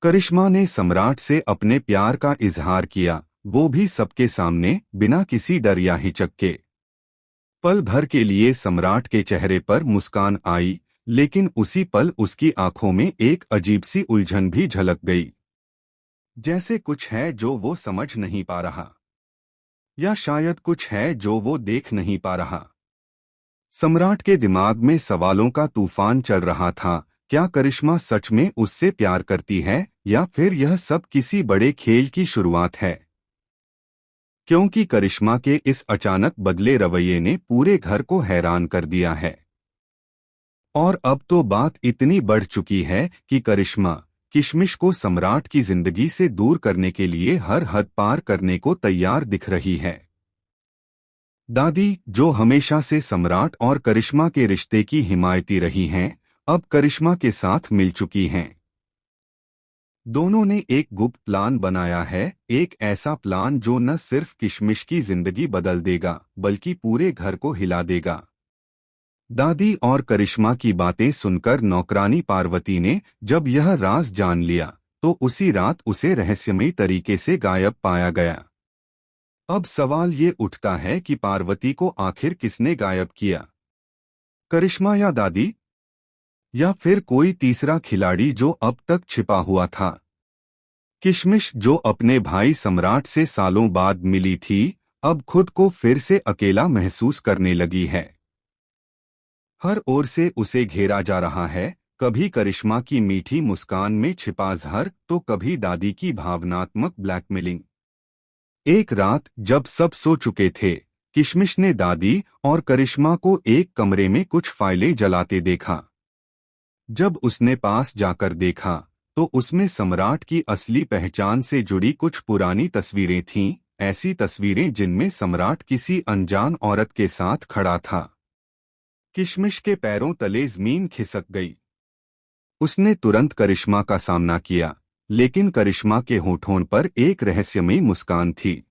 करिश्मा ने सम्राट से अपने प्यार का इजहार किया, वो भी सबके सामने, बिना किसी डर या हिचक के। पल भर के लिए सम्राट के चेहरे पर मुस्कान आई, लेकिन उसी पल उसकी आंखों में एक अजीब सी उलझन भी झलक गई। जैसे कुछ है जो वो समझ नहीं पा रहा, या शायद कुछ है जो वो देख नहीं पा रहा। सम्राट के दिमाग में सवालों का तूफान चल रहा था। क्या करिश्मा सच में उससे प्यार करती है, या फिर यह सब किसी बड़े खेल की शुरुआत है? क्योंकि करिश्मा के इस अचानक बदले रवैये ने पूरे घर को हैरान कर दिया है। और अब तो बात इतनी बढ़ चुकी है कि करिश्मा किशमिश को सम्राट की जिंदगी से दूर करने के लिए हर हद पार करने को तैयार दिख रही है। दादी, जो हमेशा से सम्राट और करिश्मा के रिश्ते की हिमायती रही हैं, अब करिश्मा के साथ मिल चुकी हैं। दोनों ने एक गुप्त प्लान बनाया है, एक ऐसा प्लान जो न सिर्फ किशमिश की जिंदगी बदल देगा, बल्कि पूरे घर को हिला देगा। दादी और करिश्मा की बातें सुनकर नौकरानी पार्वती ने जब यह राज जान लिया, तो उसी रात उसे रहस्यमयी तरीके से गायब पाया गया। अब सवाल ये उठता है कि पार्वती को आखिर किसने गायब किया? करिश्मा या दादी? या फिर कोई तीसरा खिलाड़ी जो अब तक छिपा हुआ था? किशमिश, जो अपने भाई सम्राट से सालों बाद मिली थी, अब खुद को फिर से अकेला महसूस करने लगी है। हर ओर से उसे घेरा जा रहा है, कभी करिश्मा की मीठी मुस्कान में छिपा जहर, तो कभी दादी की भावनात्मक ब्लैकमेलिंग। एक रात जब सब सो चुके थे, किशमिश ने दादी और करिश्मा को एक कमरे में कुछ फाइलें जलाते देखा। जब उसने पास जाकर देखा, तो उसमें सम्राट की असली पहचान से जुड़ी कुछ पुरानी तस्वीरें थीं, ऐसी तस्वीरें जिनमें सम्राट किसी अनजान औरत के साथ खड़ा था। किशमिश के पैरों तले जमीन खिसक गई। उसने तुरंत करिश्मा का सामना किया, लेकिन करिश्मा के होठों पर एक रहस्यमयी मुस्कान थी।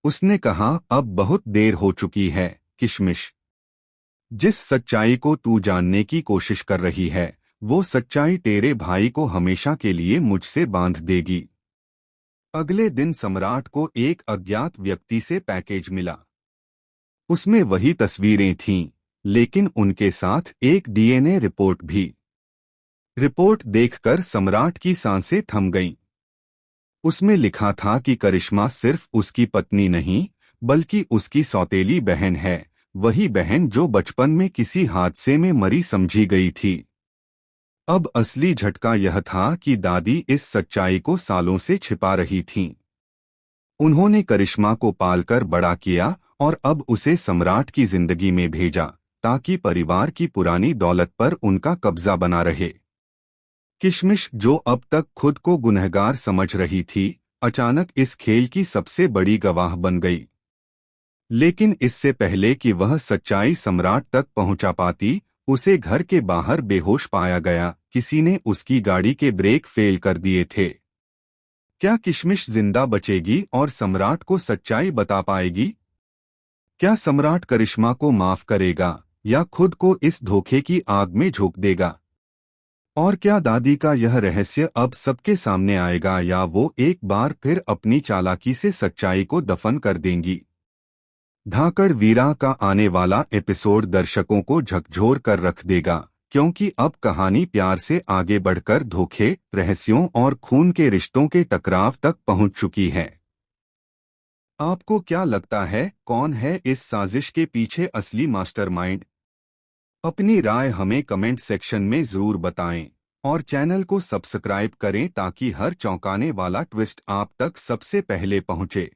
उसने कहा, अब बहुत देर हो चुकी है किशमिश। जिस सच्चाई को तू जानने की कोशिश कर रही है, वो सच्चाई तेरे भाई को हमेशा के लिए मुझसे बांध देगी। अगले दिन सम्राट को एक अज्ञात व्यक्ति से पैकेज मिला। उसमें वही तस्वीरें थीं, लेकिन उनके साथ एक डीएनए रिपोर्ट भी। रिपोर्ट देखकर सम्राट की सांसें थम गईं। उसमें लिखा था कि करिश्मा सिर्फ उसकी पत्नी नहीं, बल्कि उसकी सौतेली बहन है, वही बहन जो बचपन में किसी हादसे में मरी समझी गई थी। अब असली झटका यह था कि दादी इस सच्चाई को सालों से छिपा रही थीं। उन्होंने करिश्मा को पालकर बड़ा किया और अब उसे सम्राट की जिंदगी में भेजा, ताकि परिवार की पुरानी दौलत पर उनका कब्जा बना रहे। किशमिश, जो अब तक खुद को गुनहगार समझ रही थी, अचानक इस खेल की सबसे बड़ी गवाह बन गई। लेकिन इससे पहले कि वह सच्चाई सम्राट तक पहुंचा पाती, उसे घर के बाहर बेहोश पाया गया। किसी ने उसकी गाड़ी के ब्रेक फेल कर दिए थे। क्या किशमिश जिंदा बचेगी और सम्राट को सच्चाई बता पाएगी? क्या सम्राट करिश्मा को माफ करेगा, या खुद को इस धोखे की आग में झोंक देगा? और क्या दादी का यह रहस्य अब सबके सामने आएगा, या वो एक बार फिर अपनी चालाकी से सच्चाई को दफन कर देंगी? धाकड़ वीरा का आने वाला एपिसोड दर्शकों को झकझोर कर रख देगा, क्योंकि अब कहानी प्यार से आगे बढ़कर धोखे, रहस्यों और खून के रिश्तों के टकराव तक पहुंच चुकी है। आपको क्या लगता है, कौन है इस साजिश के पीछे असली मास्टरमाइंड? अपनी राय हमें कमेंट सेक्शन में जरूर बताएं, और चैनल को सब्सक्राइब करें ताकि हर चौंकाने वाला ट्विस्ट आप तक सबसे पहले पहुंचे।